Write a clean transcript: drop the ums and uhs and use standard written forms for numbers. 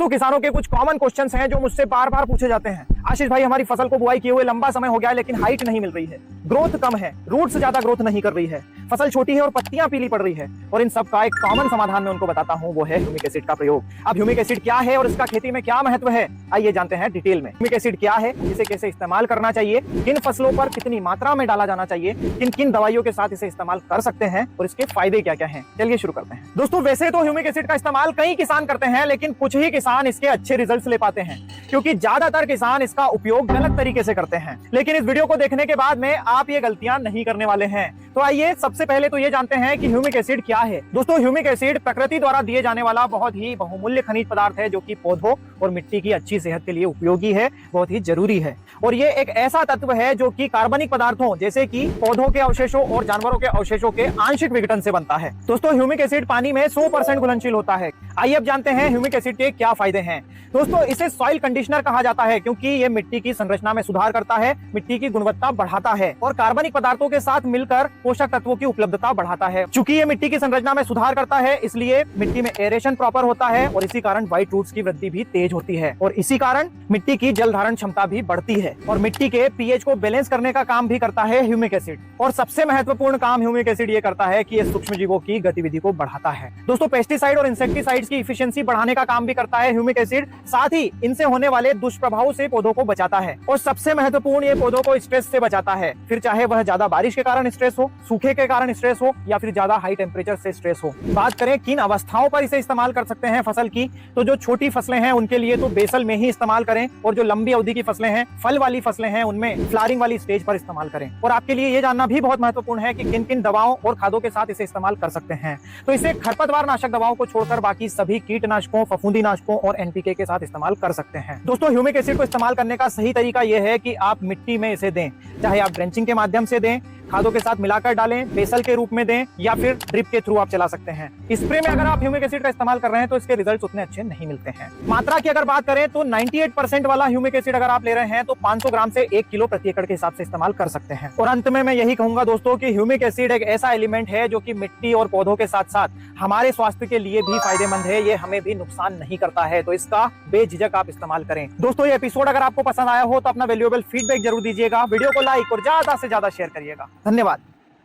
दोस्तों किसानों के कुछ कॉमन क्वेश्चंस हैं जो मुझसे बार बार पूछे जाते हैं। आशीष भाई, हमारी फसल को बुआई किए हुए लंबा समय हो गया है लेकिन हाइट नहीं मिल रही है, ग्रोथ कम है, रूट से ज्यादा ग्रोथ नहीं कर रही है, फसल छोटी है और पत्तियां पीली पड़ रही है। और इन सब का एक कॉमन समाधान मैं उनको बताता हूं, वो है ह्यूमिक एसिड का प्रयोग। अब ह्यूमिक एसिड क्या है और इसका खेती में क्या महत्व है, आइए जानते हैं डिटेल में। ह्यूमिक एसिड क्या है, इसे कैसे इस्तेमाल करना चाहिए, किन फसलों पर कितनी मात्रा में डाला जाना चाहिए, किन किन दवाइयों के साथ इसे इस्तेमाल कर सकते हैं और इसके फायदे क्या क्या हैं। चलिए शुरू करते हैं। दोस्तों वैसे तो ह्यूमिक एसिड का इस्तेमाल कई किसान करते हैं लेकिन कुछ ही किसान इसके अच्छे रिजल्ट्स ले पाते हैं, क्योंकि ज्यादातर किसान इसका उपयोग गलत तरीके से करते हैं। लेकिन इस वीडियो को देखने के बाद में आप ये गलतियां नहीं करने वाले हैं। तो आइए सबसे पहले तो ये जानते हैं कि ह्यूमिक एसिड क्या है। दोस्तों ह्यूमिक एसिड प्रकृति द्वारा दिए जाने वाला बहुत ही बहुमूल्य खनिज पदार्थ है जो कि पौधों और मिट्टी की अच्छी सेहत के लिए उपयोगी है, बहुत ही जरूरी है। और ये एक ऐसा तत्व है जो कि कार्बनिक पदार्थों जैसे कि पौधों के अवशेषों और जानवरों के अवशेषों के आंशिक विघटन से बनता है। दोस्तों ह्यूमिक एसिड पानी में 100% घुलनशील होता है। आइए अब जानते हैं ह्यूमिक एसिड के क्या फायदे हैं। दोस्तों इसे सॉइल कंडीशनर कहा जाता है क्योंकि ये मिट्टी की संरचना में सुधार करता है, मिट्टी की गुणवत्ता बढ़ाता है और कार्बनिक पदार्थों के साथ मिलकर पोषक तत्वों की उपलब्धता बढ़ाता है। चूंकि ये मिट्टी की संरचना में सुधार करता है इसलिए मिट्टी में एरेशन प्रॉपर होता है और इसी कारण व्हाइट रूट्स की वृद्धि भी तेज होती है और इसी कारण मिट्टी की जल धारण क्षमता भी बढ़ती है और मिट्टी के पीएच को बैलेंस करने का काम भी करता है ह्यूमिक एसिड। और सबसे महत्वपूर्ण काम ह्यूमिक एसिड ये करता है कि ये सूक्ष्म जीवों की गतिविधि को बढ़ाता है। दोस्तों पेस्टिसाइड और इंसेक्टिसाइड्स की इफिशिएंसी बढ़ाने का काम भी करता है ह्यूमिक एसिड, साथ ही इनसे होने वाले दुष्प्रभावों से पौधों को बचाता है और सबसे महत्वपूर्ण ये पौधों को स्ट्रेस से बचाता है, फिर चाहे वह ज्यादा बारिश के कारण स्ट्रेस हो, सूखे के कारण स्ट्रेस हो या फिर ज्यादा हाई टेम्परेचर से स्ट्रेस हो। बात करें किन अवस्थाओं पर इसे इस्तेमाल कर सकते हैं फसल की, तो जो छोटी फसलें हैं उनके लिए तो बेसल में ही इस्तेमाल करें और जो लंबी अवधि की फसलें हैं, फल वाली फसलें हैं, उनमें फ्लावरिंग वाली स्टेज पर इस्तेमाल करें। और आपके लिए ये जानना भी बहुत महत्वपूर्ण है कि किन किन दवाओं और खादों के साथ इसे इस्तेमाल कर सकते हैं। तो इसे खरपतवार नाशक दवाओं को छोड़कर बाकी सभी कीटनाशकों, फफूंदीनाशकों और एनपीके के साथ इस्तेमाल कर सकते हैं। दोस्तों ह्यूमिक एसिड को इस्तेमाल करने का सही तरीका यह है कि आप मिट्टी में इसे दें, चाहे आप ड्रेंचिंग के माध्यम से दें, खादों के साथ मिलाकर डालें, बेसल के रूप में दें या फिर ड्रिप के थ्रू आप चला सकते हैं। स्प्रे में अगर आप ह्यूमिक एसिड का इस्तेमाल कर रहे हैं तो इसके रिजल्ट्स उतने अच्छे नहीं मिलते हैं। मात्रा की अगर बात करें तो 98% वाला ह्यूमिक एसिड अगर आप ले रहे हैं तो 500 ग्राम से 1 किलो प्रति एकड़ के हिसाब से इस्तेमाल कर सकते हैं। और अंत में मैं यही कहूंगा दोस्तों कि ह्यूमिक एसिड एक ऐसा एलिमेंट है जो कि मिट्टी और पौधों के साथ साथ हमारे स्वास्थ्य के लिए भी फायदेमंद है, ये हमें भी नुकसान नहीं करता है, तो इसका बेझिझक आप इस्तेमाल करें। दोस्तों ये एपिसोड अगर आपको पसंद आया हो तो अपना वैल्यूएबल फीडबैक जरूर दीजिएगा, वीडियो को लाइक और ज्यादा से ज्यादा शेयर करिएगा। धन्यवाद।